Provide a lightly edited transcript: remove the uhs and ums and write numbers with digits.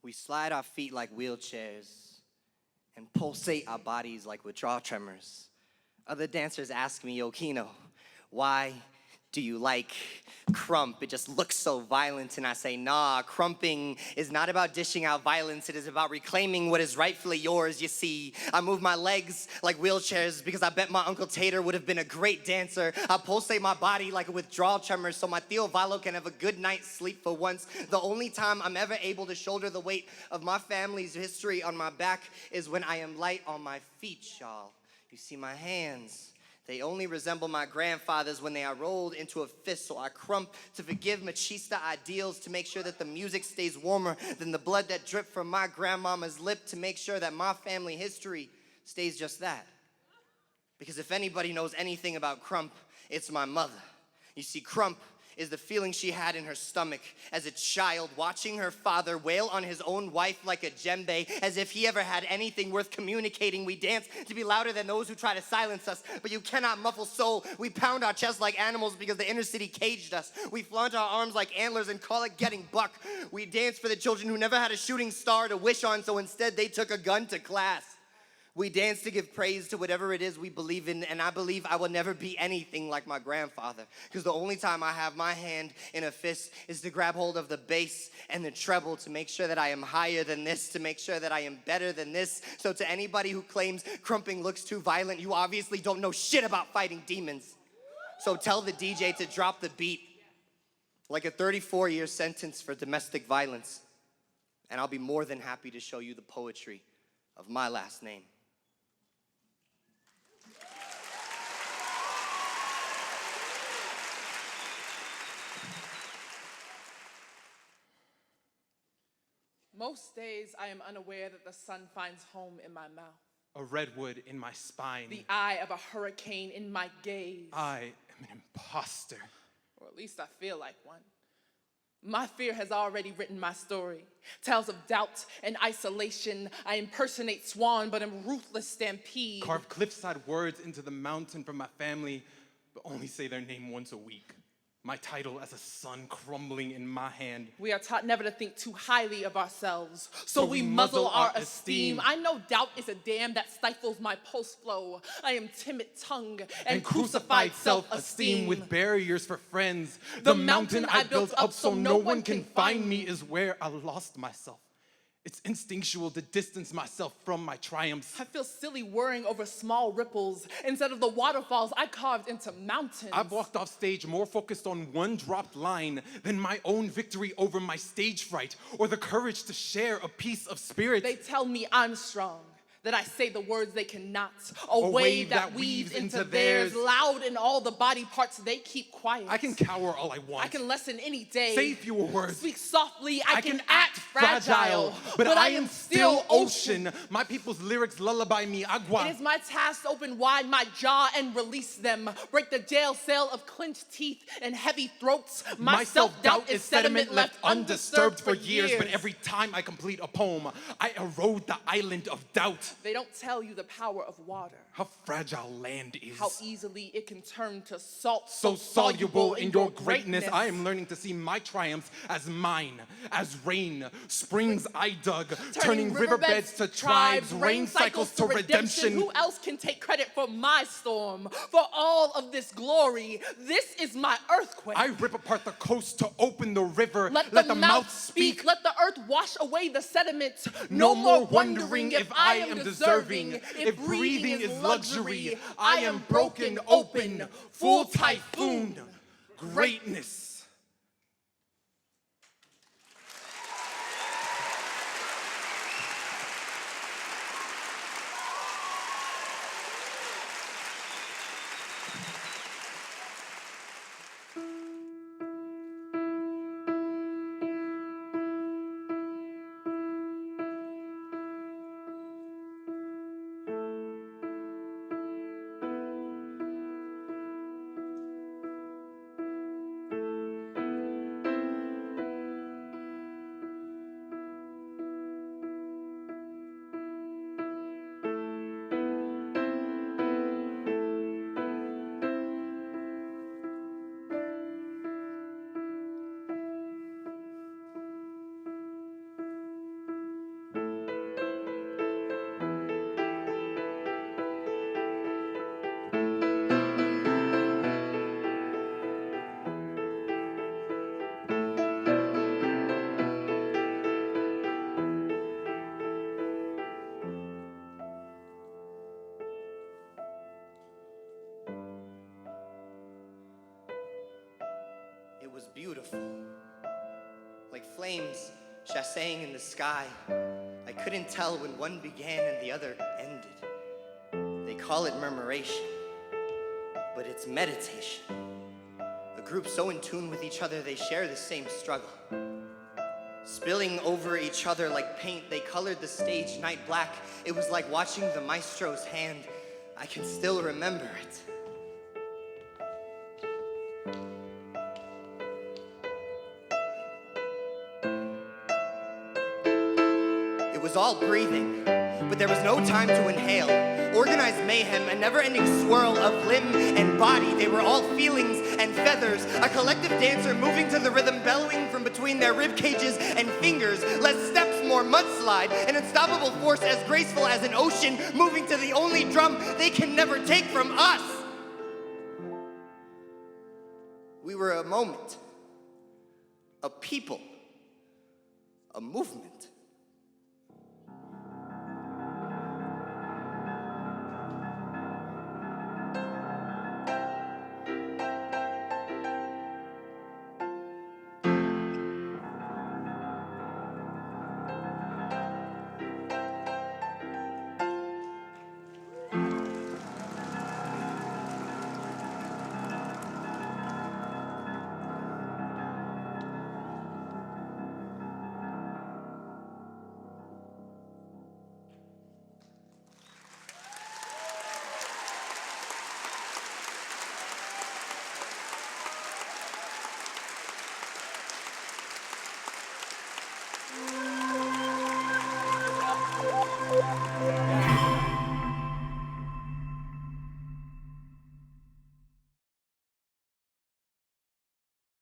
We slide our feet like wheelchairs and pulsate our bodies like withdrawal tremors. Other dancers ask me, "Yo, Kino, why do you like krump? It just looks so violent." And I say, nah, krumping is not about dishing out violence. It is about reclaiming what is rightfully yours. You see, I move my legs like wheelchairs because I bet my Uncle Tater would have been a great dancer. I pulsate my body like a withdrawal tremor so my Theo Valo can have a good night's sleep for once. The only time I'm ever able to shoulder the weight of my family's history on my back is when I am light on my feet, y'all. You see my hands. They only resemble my grandfather's when they are rolled into a fist, so I krump to forgive machista ideals, to make sure that the music stays warmer than the blood that dripped from my grandmama's lip, to make sure that my family history stays just that. Because if anybody knows anything about krump, it's my mother. You see, krump is the feeling she had in her stomach as a child, watching her father wail on his own wife like a djembe, as if he ever had anything worth communicating. We dance to be louder than those who try to silence us, but you cannot muffle soul. We pound our chests like animals because the inner city caged us. We flaunt our arms like antlers and call it getting buck. We dance for the children who never had a shooting star to wish on, so instead they took a gun to class. We dance to give praise to whatever it is we believe in, and I believe I will never be anything like my grandfather, because the only time I have my hand in a fist is to grab hold of the bass and the treble, to make sure that I am higher than this, to make sure that I am better than this. So to anybody who claims krumping looks too violent, you obviously don't know shit about fighting demons. So tell the DJ to drop the beat, like a 34-year sentence for domestic violence, and I'll be more than happy to show you the poetry of my last name. Most days I am unaware that the sun finds home in my mouth. A redwood in my spine. The eye of a hurricane in my gaze. I am an imposter. Or at least I feel like one. My fear has already written my story. Tales of doubt and isolation. I impersonate swan, but am ruthless stampede. Carve cliffside words into the mountain from my family, but only say their name once a week. My title as a sun crumbling in my hand. We are taught never to think too highly of ourselves, so we muzzle our esteem. I know doubt is a dam that stifles my pulse flow. I am timid-tongued and crucified self-esteem. With barriers for friends. The mountain I built up so no one can find me is where I lost myself. It's instinctual to distance myself from my triumphs. I feel silly worrying over small ripples instead of the waterfalls I carved into mountains. I've walked off stage more focused on one dropped line than my own victory over my stage fright or the courage to share a piece of spirit. They tell me I'm strong, that I say the words they cannot. A wave that weaves into theirs, loud in all the body parts they keep quiet. I can cower all I want. I can lessen any day. Say fewer words. Speak softly, I can act fragile. But I am still ocean. My people's lyrics lullaby me agua. It is my task to open wide my jaw and release them. Break the jail cell of clenched teeth and heavy throats. My self-doubt is sediment left undisturbed for years. But every time I complete a poem, I erode the island of doubt. They don't tell you the power of water. How fragile land is. How easily it can turn to salt. So soluble in your greatness. I am learning to see my triumphs as mine, as rain, springs I dug, turning riverbeds to tribes, rain cycles to redemption. Who else can take credit for my storm, for all of this glory? This is my earthquake. I rip apart the coast to open the river. Let the mouth speak. Let the earth wash away the sediment. No more wondering if I am deserving, if breathing is luxury. I am broken open, full typhoon, greatness. was beautiful. Like flames chasseing in the sky. I couldn't tell when one began and the other ended. They call it murmuration, but it's meditation. A group so in tune with each other, they share the same struggle. Spilling over each other like paint, they colored the stage night black. It was like watching the maestro's hand. I can still remember it. It was all breathing, but there was no time to inhale. Organized mayhem, a never-ending swirl of limb and body. They were all feelings and feathers, a collective dancer moving to the rhythm, bellowing from between their rib cages and fingers. Less steps, more mudslide, an unstoppable force as graceful as an ocean, moving to the only drum they can never take from us. We were a moment, a people, a movement.